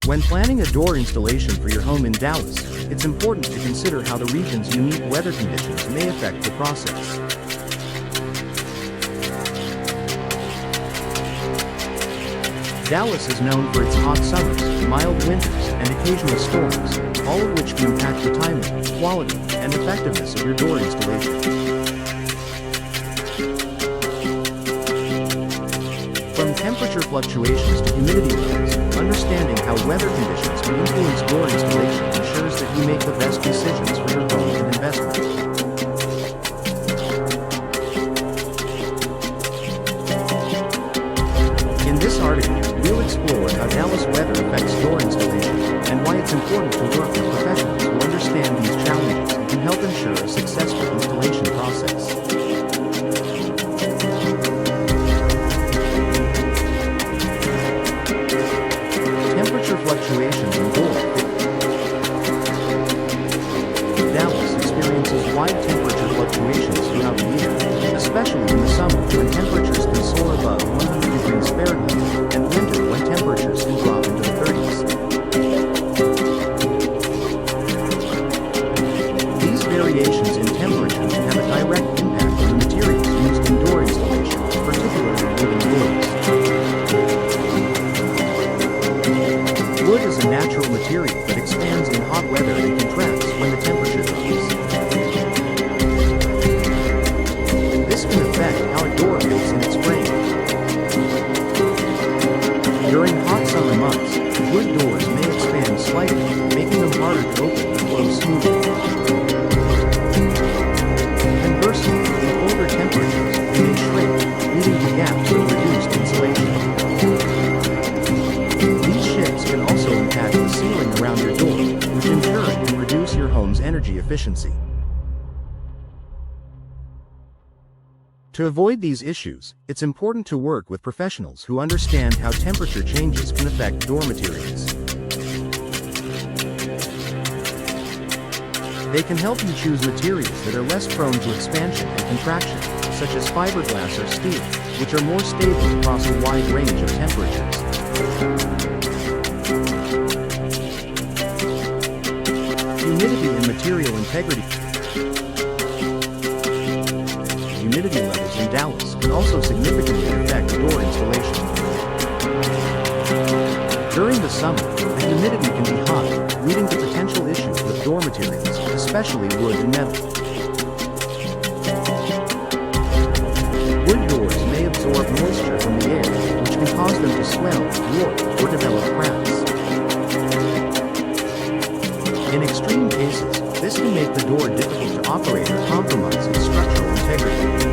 When planning a door installation for your home in Dallas, it's important to consider how the region's unique weather conditions may affect the process. Dallas is known for its hot summers, mild winters, and occasional storms, all of which can impact the timing, quality, and effectiveness of your door installation. From temperature fluctuations to humidity levels, understanding how weather conditions can influence door installation ensures that you make the best decisions for your home and investment. In this article, we'll explore how Dallas weather affects door installation, and why it's important to work with professionals who understand these challenges and can help ensure a successful installation process. Temperature fluctuations in door. Dallas experiences wide temperature fluctuations throughout the year, especially in the summer when temperatures can soar above 100 degrees Fahrenheit, and winter when temperatures can drop into the 30s. These variations in temperature can have a direct impact on the materials used in door installation, particularly wooden doors. Wood is a natural material that expands in hot weather and contracts when the temperature drops. This can affect how a door fits in its frame. During hot summer months, wood doors may expand slightly, making them harder to open and close smoothly. Conversely, in colder temperatures, they may shrink, leading to gaps or reduced insulation. These shifts can also impact the ceiling around your door, which in turn can reduce your home's energy efficiency. To avoid these issues, it's important to work with professionals who understand how temperature changes can affect door materials. They can help you choose materials that are less prone to expansion and contraction, such as fiberglass or steel, which are more stable across a wide range of temperatures. Humidity and material integrity. Humidity levels in Dallas can also significantly affect door installation. During the summer, the humidity can be high, leading to potential issues with door materials, especially wood and metal. Wood doors may absorb moisture from the air, which can cause them to swell, warp, or develop cracks. In extreme cases, this can make the door difficult to operate or compromise its structural integrity.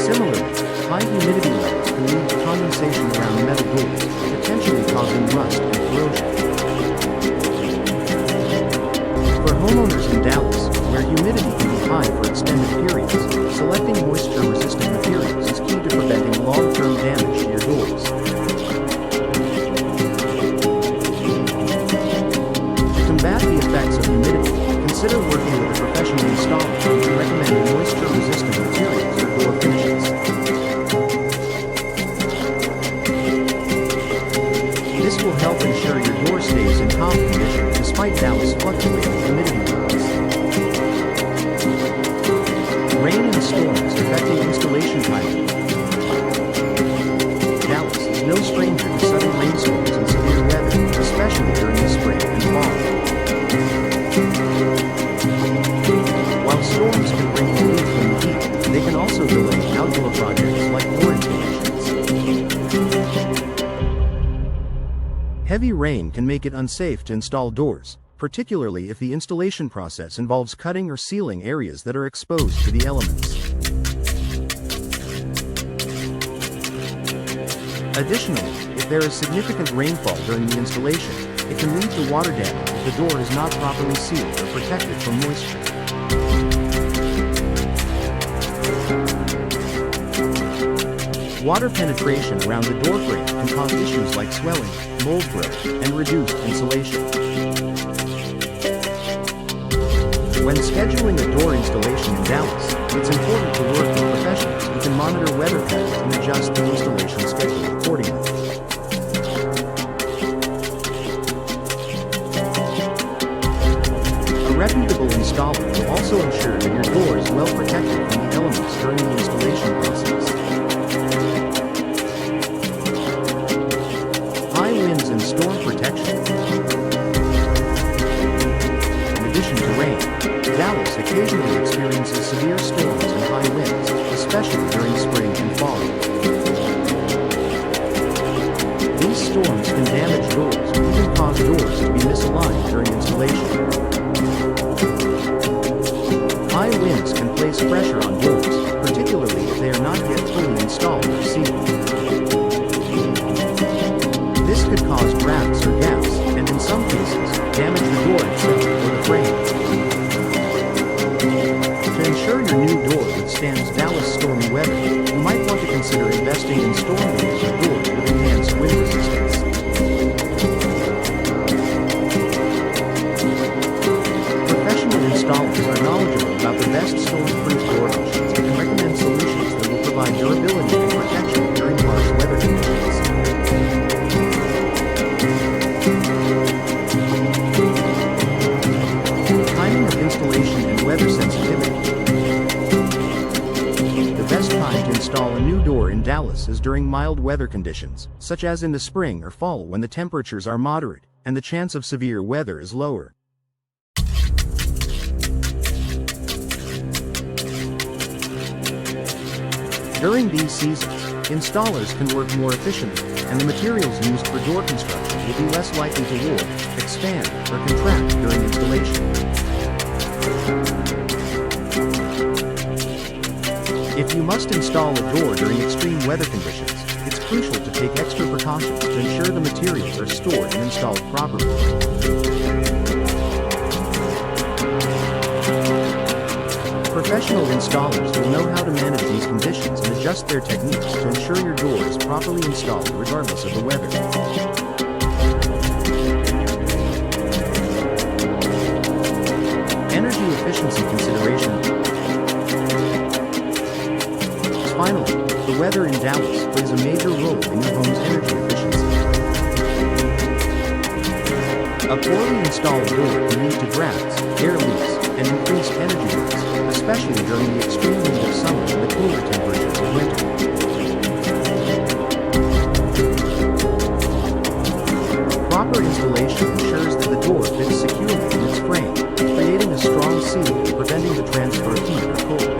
Similarly, high humidity levels can lead to condensation around metal doors, potentially causing rust and corrosion. For homeowners in Dallas, where humidity can be high for extended periods, selecting moisture-resistant materials is key to preventing long-term damage to your doors. To combat the effects of humidity, consider working with a professional installer who can recommend moisture-resistant materials or door finishes. This will help ensure your door stays in calm condition despite Dallas' fluctuating humidity levels. Rain and storms affecting installation timing. Dallas is no stranger to sudden rainstorms and severe weather, especially during the spring and fall. While storms can bring relief from the heat, they can also delay outdoor projects like door installations. Heavy rain can make it unsafe to install doors, particularly if the installation process involves cutting or sealing areas that are exposed to the elements. Additionally, if there is significant rainfall during the installation, it can lead to water damage if the door is not properly sealed or protected from moisture. Water penetration around the door frame can cause issues like swelling, mold growth, and reduced insulation. When scheduling a door installation in Dallas, it's important to work with professionals who can monitor weather patterns and adjust the installation schedule accordingly. storm protection. In addition to rain, Dallas occasionally experiences severe storms and high winds, especially during spring and fall. These storms can damage doors or even cause doors to be misaligned during installation. High winds can place pressure on doors, particularly if they are not yet fully installed or sealed. This could cause cracks or gaps, and in some cases, damage the door itself or the frame. To ensure your new door withstands Dallas stormy weather, you might want to consider investing in storm doors or doors with enhanced wind resistance. Professional installers are knowledgeable about the best storm-proof door options and can recommend solutions that will provide durability and protection during harsh weather conditions. Timing of installation and weather sensitivity. The best time to install a new door in Dallas is during mild weather conditions, such as in the spring or fall when the temperatures are moderate and the chance of severe weather is lower. During these seasons, installers can work more efficiently, and the materials used for door construction will be less likely to warp, expand, or contract during installation. If you must install a door during extreme weather conditions, it's crucial to take extra precautions to ensure the materials are stored and installed properly. Professional installers will know how to manage these conditions and adjust their techniques to ensure your door is properly installed regardless of the weather. Energy efficiency consideration. Finally, the weather in Dallas plays a major role in your home's energy efficiency. A poorly installed door can lead to drafts, air leaks, and increased energy use, especially during the extreme heat of summer and the cooler temperatures of winter. Proper installation ensures that the door fits securely in its frame, creating a strong seal and preventing the transfer of heat or cold.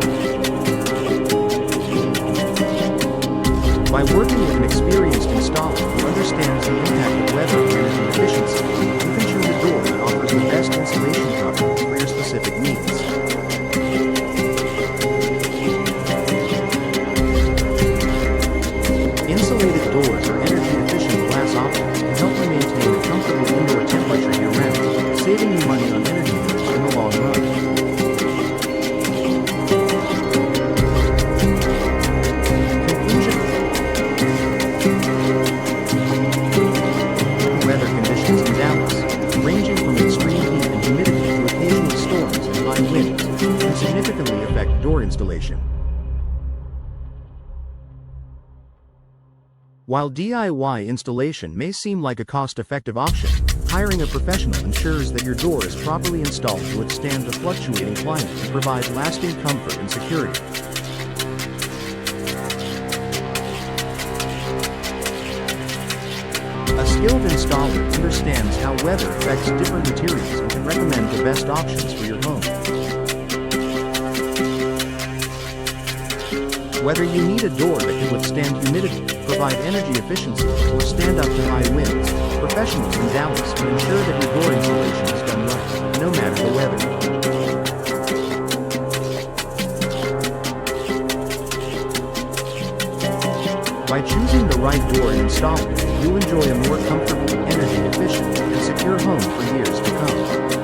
By working with an experienced installer who understands the impact of weather on energy efficiency, you can choose a door that offers the best insulation coverage for your specific needs. Insulated doors or energy-efficient glass options can help you maintain a comfortable indoor temperature year-round, saving you money on energy bills in the long run. Weather conditions in Dallas, ranging from extreme heat and humidity to occasional storms and high winds, can significantly affect door installation. While DIY installation may seem like a cost-effective option, hiring a professional ensures that your door is properly installed to withstand the fluctuating climate and provide lasting comfort and security. A skilled installer understands how weather affects different materials and can recommend the best options for your home. Whether you need a door that can withstand humidity, provide energy efficiency, or stand up to high winds, professionals in Dallas will ensure that your door installation is done right, no matter the weather. By choosing the right door and installer, you'll enjoy a more comfortable, energy efficient, and secure home for years to come.